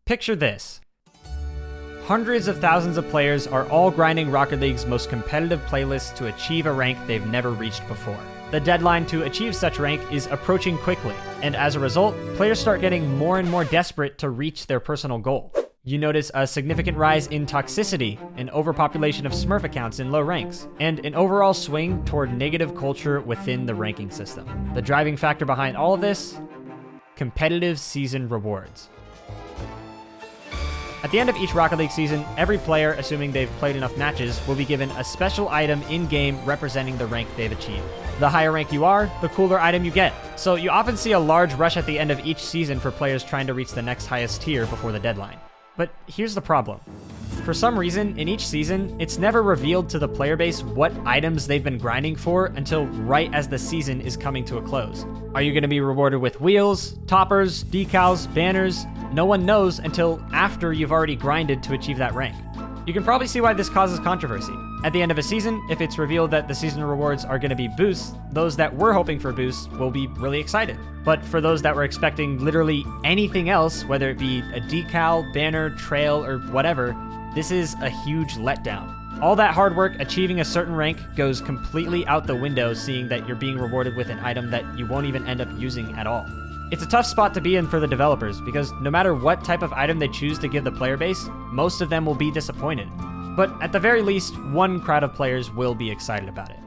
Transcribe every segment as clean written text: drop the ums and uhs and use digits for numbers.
Picture this. Hundreds of thousands of players are all grinding Rocket League's most competitive playlists to achieve a rank they've never reached before. The deadline to achieve such rank is approaching quickly, and as a result, players start getting more and more desperate to reach their personal goal. You notice a significant rise in toxicity, an overpopulation of Smurf accounts in low ranks, and an overall swing toward negative culture within the ranking system. The driving factor behind all of this? Competitive season rewards. At the end of each Rocket League season, every player, assuming they've played enough matches, will be given a special item in-game representing the rank they've achieved. The higher rank you are, the cooler item you get. So you often see a large rush at the end of each season for players trying to reach the next highest tier before the deadline. But here's the problem. For some reason, in each season, it's never revealed to the player base what items they've been grinding for until right as the season is coming to a close. Are you going to be rewarded with wheels, toppers, decals, banners? No one knows until after you've already grinded to achieve that rank. You can probably see why this causes controversy. At the end of a season, if it's revealed that the season rewards are going to be boosts, those that were hoping for boosts will be really excited. But for those that were expecting literally anything else, whether it be a decal, banner, trail, or whatever, this is a huge letdown. All that hard work achieving a certain rank goes completely out the window, seeing that you're being rewarded with an item that you won't even end up using at all. It's a tough spot to be in for the developers, because no matter what type of item they choose to give the player base, most of them will be disappointed. But at the very least, one crowd of players will be excited about it.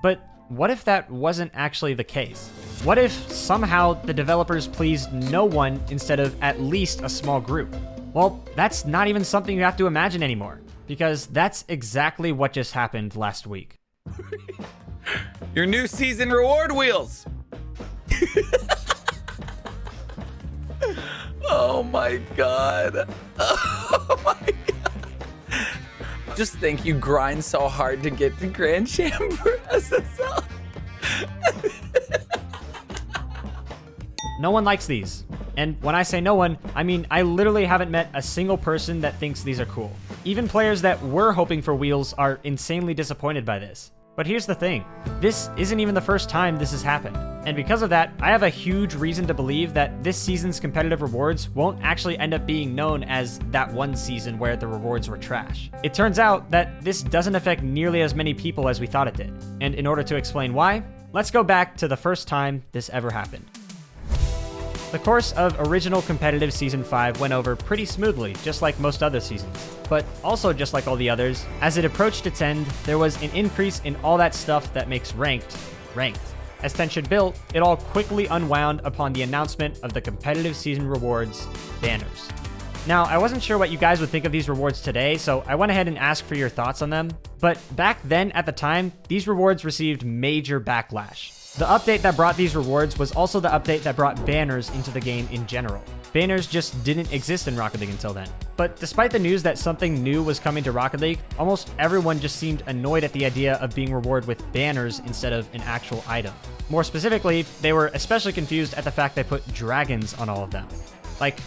But what if that wasn't actually the case? What if somehow the developers pleased no one instead of at least a small group? Well, that's not even something you have to imagine anymore, because that's exactly what just happened last week. Your new season reward wheels! Oh my god. Oh my god. Just think you grind so hard to get to Grand Champ for SSL. No one likes these. And when I say no one, I mean I literally haven't met a single person that thinks these are cool. Even players that were hoping for wheels are insanely disappointed by this. But here's the thing, this isn't even the first time this has happened. And because of that, I have a huge reason to believe that this season's competitive rewards won't actually end up being known as that one season where the rewards were trash. It turns out that this doesn't affect nearly as many people as we thought it did. And in order to explain why, let's go back to the first time this ever happened. The course of original competitive Season 5 went over pretty smoothly, just like most other seasons. But also just like all the others, as it approached its end, there was an increase in all that stuff that makes ranked. As tension built, it all quickly unwound upon the announcement of the competitive season rewards, banners. Now, I wasn't sure what you guys would think of these rewards today, so I went ahead and asked for your thoughts on them. But back then, at the time, these rewards received major backlash. The update that brought these rewards was also the update that brought banners into the game in general. Banners just didn't exist in Rocket League until then. But despite the news that something new was coming to Rocket League, almost everyone just seemed annoyed at the idea of being rewarded with banners instead of an actual item. More specifically, they were especially confused at the fact they put dragons on all of them. Like,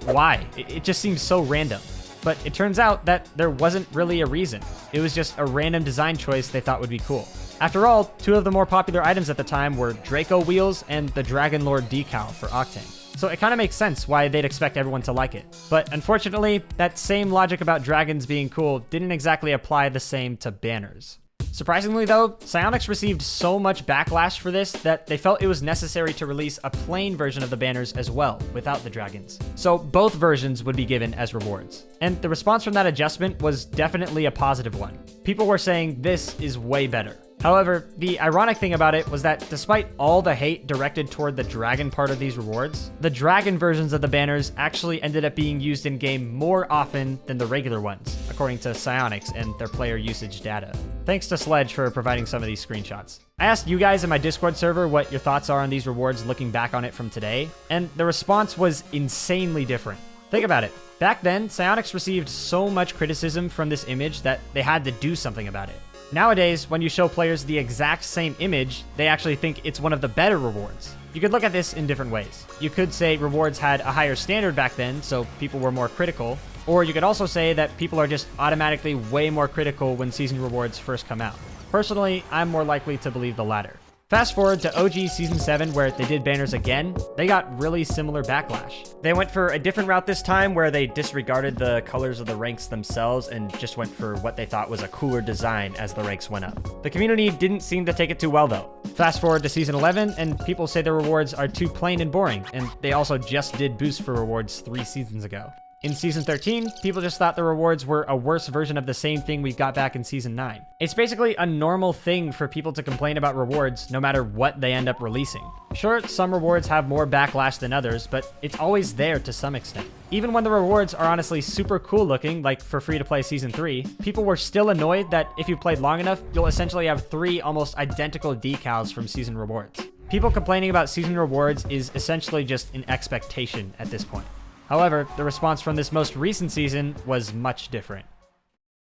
why? It just seems so random. But it turns out that there wasn't really a reason. It was just a random design choice they thought would be cool. After all, two of the more popular items at the time were Draco wheels and the Dragon Lord decal for Octane. So it kind of makes sense why they'd expect everyone to like it. But unfortunately, that same logic about dragons being cool didn't exactly apply the same to banners. Surprisingly though, Psyonix received so much backlash for this that they felt it was necessary to release a plain version of the banners as well, without the dragons. So both versions would be given as rewards. And the response from that adjustment was definitely a positive one. People were saying this is way better. However, the ironic thing about it was that despite all the hate directed toward the dragon part of these rewards, the dragon versions of the banners actually ended up being used in-game more often than the regular ones, according to Psyonix and their player usage data. Thanks to Sledge for providing some of these screenshots. I asked you guys in my Discord server what your thoughts are on these rewards looking back on it from today, and the response was insanely different. Think about it. Back then, Psyonix received so much criticism from this image that they had to do something about it. Nowadays, when you show players the exact same image, they actually think it's one of the better rewards. You could look at this in different ways. You could say rewards had a higher standard back then, so people were more critical. Or you could also say that people are just automatically way more critical when season rewards first come out. Personally, I'm more likely to believe the latter. Fast forward to OG Season 7 where they did banners again, they got really similar backlash. They went for a different route this time where they disregarded the colors of the ranks themselves and just went for what they thought was a cooler design as the ranks went up. The community didn't seem to take it too well though. Fast forward to Season 11 and people say the rewards are too plain and boring, and they also just did boost for rewards 3 seasons ago. In Season 13, people just thought the rewards were a worse version of the same thing we got back in Season 9. It's basically a normal thing for people to complain about rewards no matter what they end up releasing. Sure, some rewards have more backlash than others, but it's always there to some extent. Even when the rewards are honestly super cool looking, like for free-to-play Season 3, people were still annoyed that if you played long enough, you'll essentially have 3 almost identical decals from season rewards. People complaining about season rewards is essentially just an expectation at this point. However, the response from this most recent season was much different.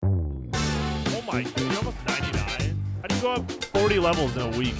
Oh my god, you're almost 99? How do you go up 40 levels in a week?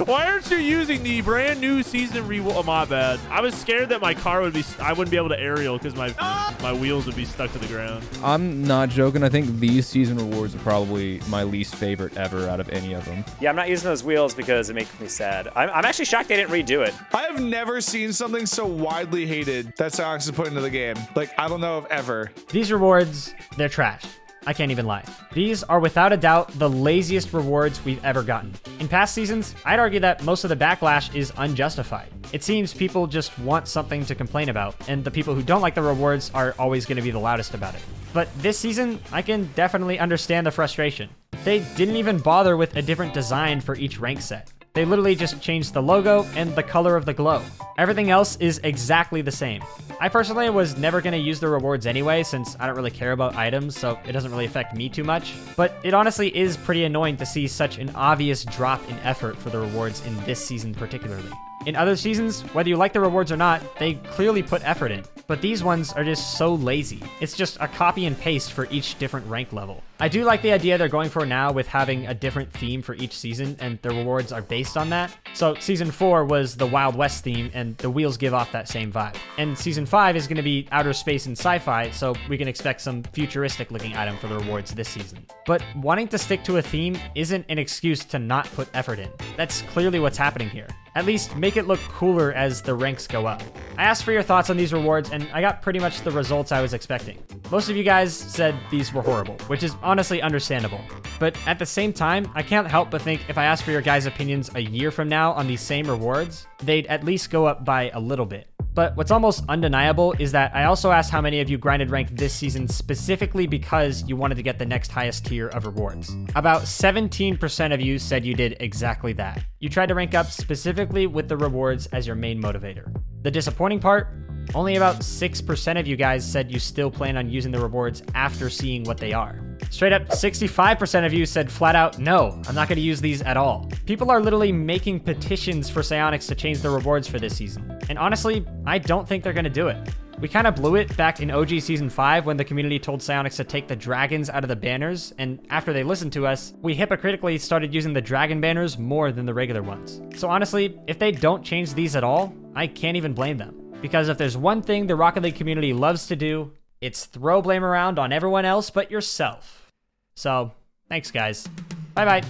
Why aren't you using the brand new season reward? Oh, my bad. I was scared that my car would be, I wouldn't be able to aerial because my wheels would be stuck to the ground. I'm not joking. I think these season rewards are probably my least favorite ever out of any of them. Yeah, I'm not using those wheels because it makes me sad. I'm actually shocked they didn't redo it. I have never seen something so widely hated that Psyonix is put into the game. Like, I don't know if ever. These rewards, they're trash. I can't even lie. These are without a doubt the laziest rewards we've ever gotten. In past seasons, I'd argue that most of the backlash is unjustified. It seems people just want something to complain about, and the people who don't like the rewards are always going to be the loudest about it. But this season, I can definitely understand the frustration. They didn't even bother with a different design for each rank set. They literally just changed the logo and the color of the glow. Everything else is exactly the same. I personally was never going to use the rewards anyway, since I don't really care about items, so it doesn't really affect me too much. But it honestly is pretty annoying to see such an obvious drop in effort for the rewards in this season particularly. In other seasons, whether you like the rewards or not, they clearly put effort in. But these ones are just so lazy. It's just a copy and paste for each different rank level. I do like the idea they're going for now with having a different theme for each season, and the rewards are based on that. So Season 4 was the Wild West theme, and the wheels give off that same vibe. And Season 5 is going to be outer space and sci-fi, so we can expect some futuristic looking item for the rewards this season. But wanting to stick to a theme isn't an excuse to not put effort in. That's clearly what's happening here. At least make it look cooler as the ranks go up. I asked for your thoughts on these rewards, and I got pretty much the results I was expecting. Most of you guys said these were horrible, which is honestly understandable. But at the same time, I can't help but think if I asked for your guys' opinions a year from now on these same rewards, they'd at least go up by a little bit. But what's almost undeniable is that I also asked how many of you grinded rank this season specifically because you wanted to get the next highest tier of rewards. About 17% of you said you did exactly that. You tried to rank up specifically with the rewards as your main motivator. The disappointing part? Only about 6% of you guys said you still plan on using the rewards after seeing what they are. Straight up, 65% of you said flat out, no, I'm not going to use these at all. People are literally making petitions for Psyonix to change the rewards for this season. And honestly, I don't think they're going to do it. We kind of blew it back in OG Season 5 when the community told Psyonix to take the dragons out of the banners, and after they listened to us, we hypocritically started using the dragon banners more than the regular ones. So honestly, if they don't change these at all, I can't even blame them. Because if there's one thing the Rocket League community loves to do, it's throw blame around on everyone else but yourself. So, thanks guys. Bye-bye.